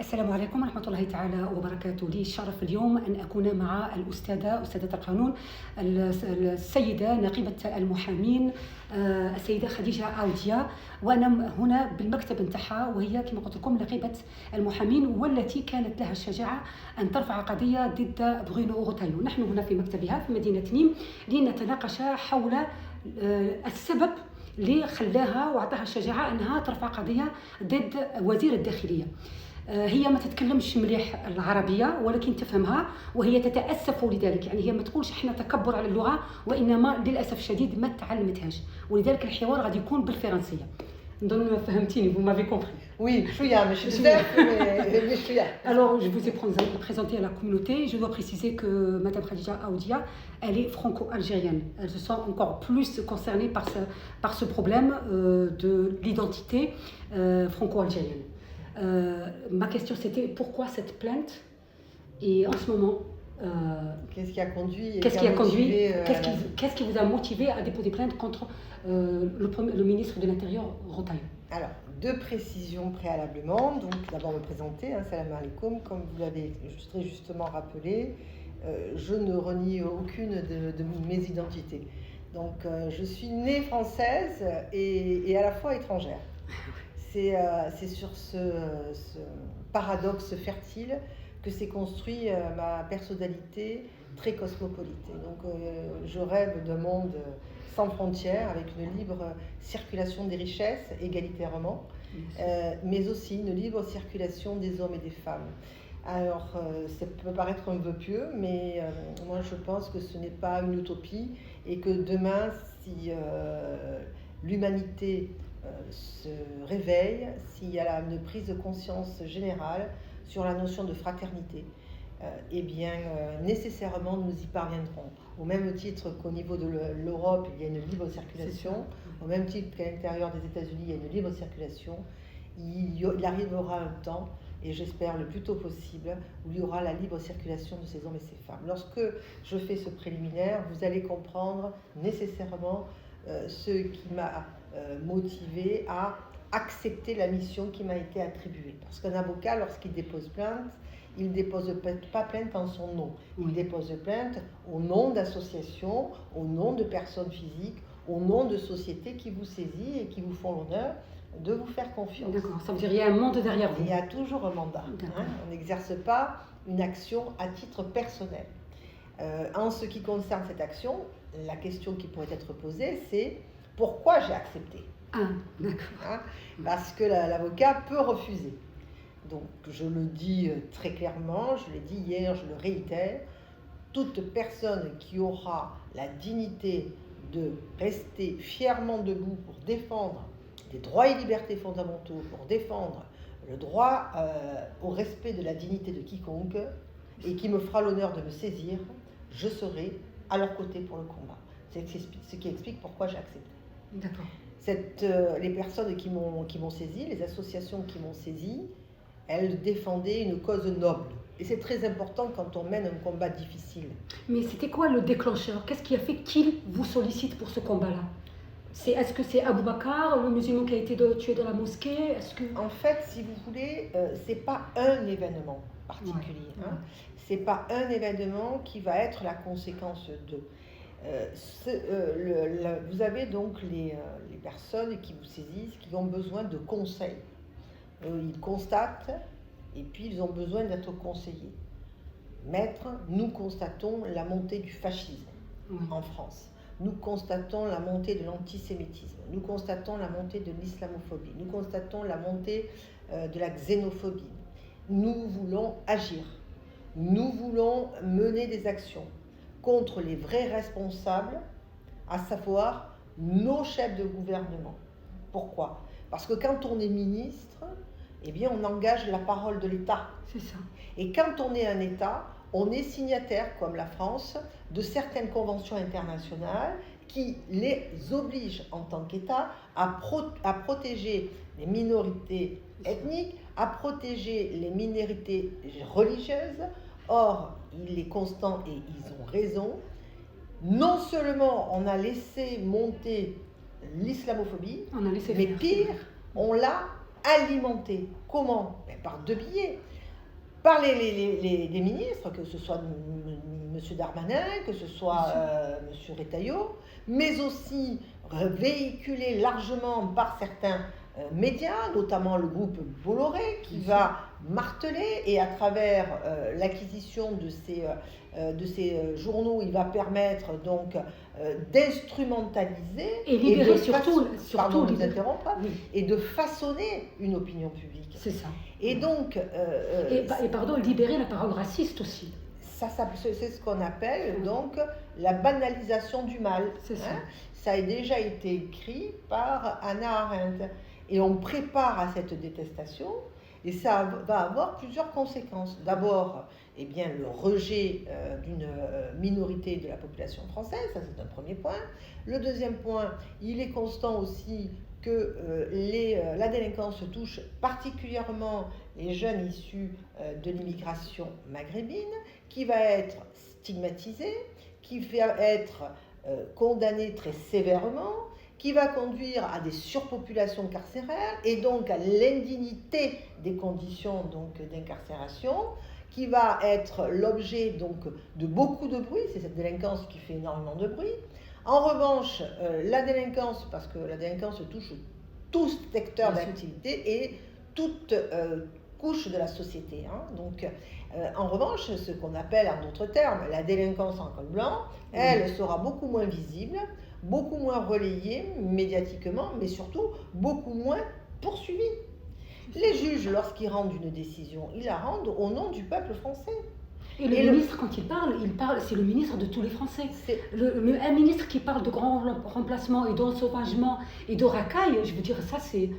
السلام عليكم ورحمة الله تعالى وبركاته. لي الشرف اليوم أن أكون مع أستاذة القانون السيدة نقيبة المحامين السيدة خديجة عودية، وأنا هنا بالمكتب نتاعها، وهي كما قلت لكم نقيبة المحامين والتي كانت لها الشجاعة أن ترفع قضية ضد برونو روتايو. نحن هنا في مكتبها في مدينة نيم لنتناقش حول السبب اللي خلاها وعطاها الشجاعة أنها ترفع قضية ضد وزير الداخلية. هي ما تتكلمش مليح العربية ولكن تفهمها، وهي تتأسف لذلك. يعني هي ما تقولش احنا تكبر على اللغة، وإنما للأسف الشديد ما تعلمتهاش، ولذلك الحوار غادي يكون بالفرنسية. نظن فهمتيني. vous m'avez compris. Oui, chouïa, mais je suis mais chouïa. Alors, je vous ai présenté à la communauté. Je dois préciser que Madame Khadija Aoudia, elle est franco-algérienne. Elle se sent encore plus concernée par ce problème de l'identité franco-algérienne. Ma question c'était pourquoi cette plainte, et en ce moment qu'est-ce qui a conduit qu'est-ce qui vous a motivé à déposer plainte contre le ministre de l'Intérieur Rotaillot? Alors, deux précisions préalablement. Donc d'abord me présenter, salam alaikum, comme vous l'avez très justement rappelé, je ne renie aucune de mes identités. Donc je suis née française et à la fois étrangère. C'est sur ce paradoxe fertile que s'est construit ma personnalité très cosmopolite. Et donc je rêve d'un monde sans frontières, avec une libre circulation des richesses, égalitairement, mais aussi une libre circulation des hommes et des femmes. Alors, ça peut paraître un vœu pieux, mais moi je pense que ce n'est pas une utopie, et que demain, si l'humanité se réveille, s'il y a une prise de conscience générale sur la notion de fraternité, eh bien nécessairement nous y parviendrons. Au même titre qu'au niveau de l'Europe, il y a une libre circulation, au même titre qu'à l'intérieur des États-Unis, il y a une libre circulation, il arrivera un temps, et j'espère le plus tôt possible, où il y aura la libre circulation de ces hommes et ces femmes. Lorsque je fais ce préliminaire, vous allez comprendre nécessairement ce qui m'a motivé à accepter la mission qui m'a été attribuée. Parce qu'un avocat, lorsqu'il dépose plainte, il ne dépose pas plainte en son nom. Il dépose plainte au nom d'associations, au nom de personnes physiques, au nom de sociétés qui vous saisissent et qui vous font l'honneur de vous faire confiance. D'accord, ça veut dire qu'il y a un mandat derrière vous. Il y a toujours un mandat. On n'exerce pas une action à titre personnel. En ce qui concerne cette action, la question qui pourrait être posée, c'est pourquoi j'ai accepté. Ah, d'accord. Parce que l'avocat peut refuser. Donc je le dis très clairement, je l'ai dit hier, je le réitère, toute personne qui aura la dignité de rester fièrement debout pour défendre des droits et libertés fondamentaux, pour défendre le droit au respect de la dignité de quiconque, et qui me fera l'honneur de me saisir, je serai à leur côté pour le combat. C'est ce qui explique pourquoi j'ai accepté. D'accord. Les personnes qui m'ont saisi, les associations qui m'ont saisi, elles défendaient une cause noble. Et c'est très important quand on mène un combat difficile. Mais c'était quoi le déclencheur? Qu'est-ce qui a fait qu'il vous sollicite pour ce combat-là? Est-ce que c'est Abou Bakar, le musulman qui a été tué dans la mosquée? En fait, si vous voulez, c'est pas un événement particulier. C'est pas un événement qui va être la conséquence de. Vous avez donc les personnes qui vous saisissent, qui ont besoin de conseils. Ils constatent et puis ils ont besoin d'être conseillés. Maître, nous constatons la montée du fascisme en France. Nous constatons la montée de l'antisémitisme. Nous constatons la montée de l'islamophobie. Nous constatons la montée de la xénophobie. Nous voulons agir. Nous voulons mener des actions contre les vrais responsables, à savoir nos chefs de gouvernement. Pourquoi? Parce que quand on est ministre, eh bien on engage la parole de l'État. C'est ça. Et quand on est un État, on est signataire, comme la France, de certaines conventions internationales qui les obligent en tant qu'État à protéger les minorités ethniques, à protéger les minorités religieuses. Or, il est constant et ils ont raison. Non seulement on a laissé monter l'islamophobie, mais pire, on l'a alimenté. Comment? Ben, par deux billets. Par les ministres, que ce soit M. Darmanin, que ce soit M. Retailleau, mais aussi véhiculé largement par certains médias, notamment le groupe Bolloré, qui va marteler, et à travers l'acquisition de ces journaux, il va permettre donc d'instrumentaliser et libérer pardon de vous interrompre, oui. et de façonner une opinion publique. C'est ça. Et donc... et pardon, libérer la parole raciste aussi. C'est ce qu'on appelle donc la banalisation du mal. C'est ça. Ça a déjà été écrit par Hannah Arendt. Et on prépare à cette détestation, et ça va avoir plusieurs conséquences. D'abord, eh bien, le rejet d'une minorité de la population française, ça c'est un premier point. Le deuxième point, il est constant aussi que la délinquance touche particulièrement les jeunes issus de l'immigration maghrébine, qui va être stigmatisée, qui va être condamnée très sévèrement, qui va conduire à des surpopulations carcérales et donc à l'indignité des conditions d'incarcération, qui va être l'objet donc de beaucoup de bruit. C'est cette délinquance qui fait énormément de bruit. En revanche, la délinquance, parce que la délinquance touche tout secteur d'activité et toute couche de la société. Donc, en revanche, ce qu'on appelle en d'autres termes la délinquance en col blanc, elle sera beaucoup moins visible, beaucoup moins relayée médiatiquement, mais surtout beaucoup moins poursuivie. Les juges, lorsqu'ils rendent une décision, ils la rendent au nom du peuple français. Et le ministre, quand il parle, c'est le ministre de tous les Français. Un ministre qui parle de grand remplacement et d'ensauvagement et de racaille, je veux dire, ça c'est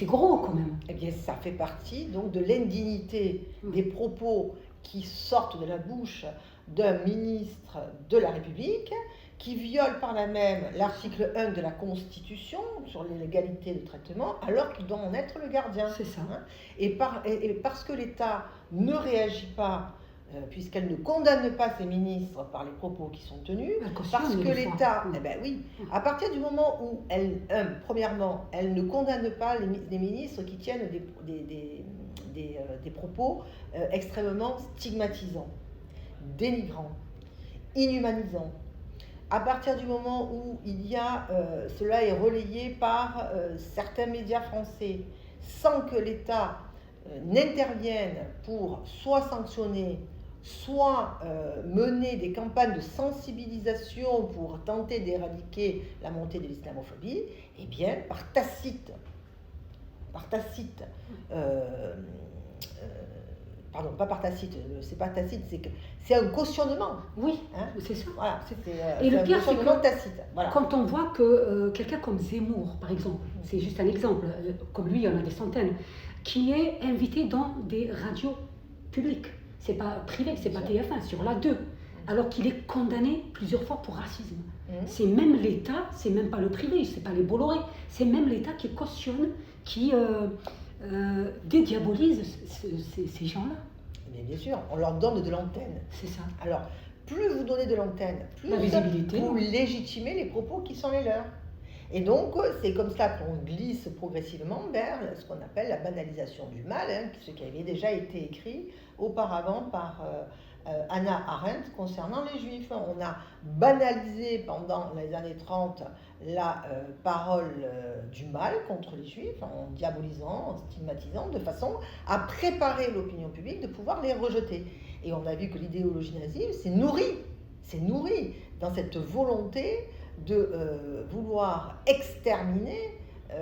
gros quand même. Eh bien, ça fait partie donc de l'indignité des propos qui sortent de la bouche d'un ministre de la République, qui viole par là même l'article 1 de la Constitution sur l'égalité de traitement, alors qu'il doit en être le gardien. C'est ça. Et parce que l'État ne réagit pas, puisqu'elle ne condamne pas ses ministres par les propos qui sont tenus, parce que l'État, à partir du moment où premièrement, elle ne condamne pas les ministres qui tiennent des propos extrêmement stigmatisants, dénigrants, inhumanisants. À partir du moment où cela est relayé par certains médias français, sans que l'État n'intervienne pour soit sanctionner, soit mener des campagnes de sensibilisation pour tenter d'éradiquer la montée de l'islamophobie, eh bien, pardon, pas par tacite, c'est pas tacite, c'est un cautionnement. Oui, c'est ça. Voilà, et le pire, c'est que tacite. Voilà. Quand on voit que quelqu'un comme Zemmour, par exemple, c'est juste un exemple, comme lui, il y en a des centaines, qui est invité dans des radios publiques, c'est pas privé, c'est pas TF1, sur la 2, alors qu'il est condamné plusieurs fois pour racisme. C'est même l'État, c'est même pas le privé, c'est pas les Bolloré, c'est même l'État qui cautionne, qui dédiabolise ces gens-là. Mais bien sûr, on leur donne de l'antenne. C'est ça. Alors, plus vous donnez de l'antenne, plus la visibilité, vous légitimez les propos qui sont les leurs. Et donc, c'est comme ça qu'on glisse progressivement vers ce qu'on appelle la banalisation du mal, ce qui avait déjà été écrit auparavant par Hannah Arendt concernant les Juifs. On a banalisé pendant les années 30 la parole du mal contre les Juifs, en diabolisant, en stigmatisant, de façon à préparer l'opinion publique de pouvoir les rejeter. Et on a vu que l'idéologie nazie s'est nourrie dans cette volonté de vouloir exterminer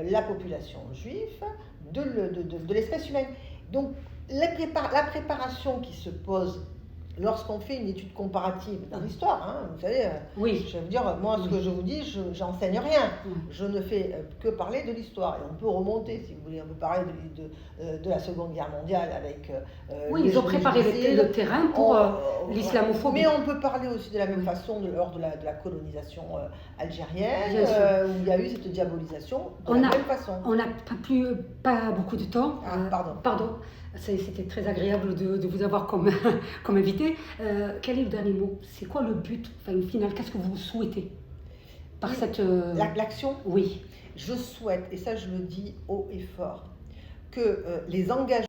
la population juive de l'espèce humaine. Donc la préparation qui se pose lorsqu'on fait une étude comparative dans l'histoire, vous savez, je veux dire, moi ce que je vous dis, j'enseigne rien, je ne fais que parler de l'histoire. Et on peut remonter, si vous voulez, on peut parler de la Seconde Guerre mondiale avec... ils ont préparé le terrain pour l'islamophobie. Mais on peut parler aussi de la même façon lors de la colonisation algérienne, où il y a eu cette diabolisation de la même façon. On n'a pas beaucoup de temps. Pardon. C'était très agréable de vous avoir comme invité. Quel est le dernier mot? C'est quoi le but, au final? Qu'est-ce que vous souhaitez par cette... L'action? Oui. Je souhaite, et ça je le dis haut et fort, que les engagements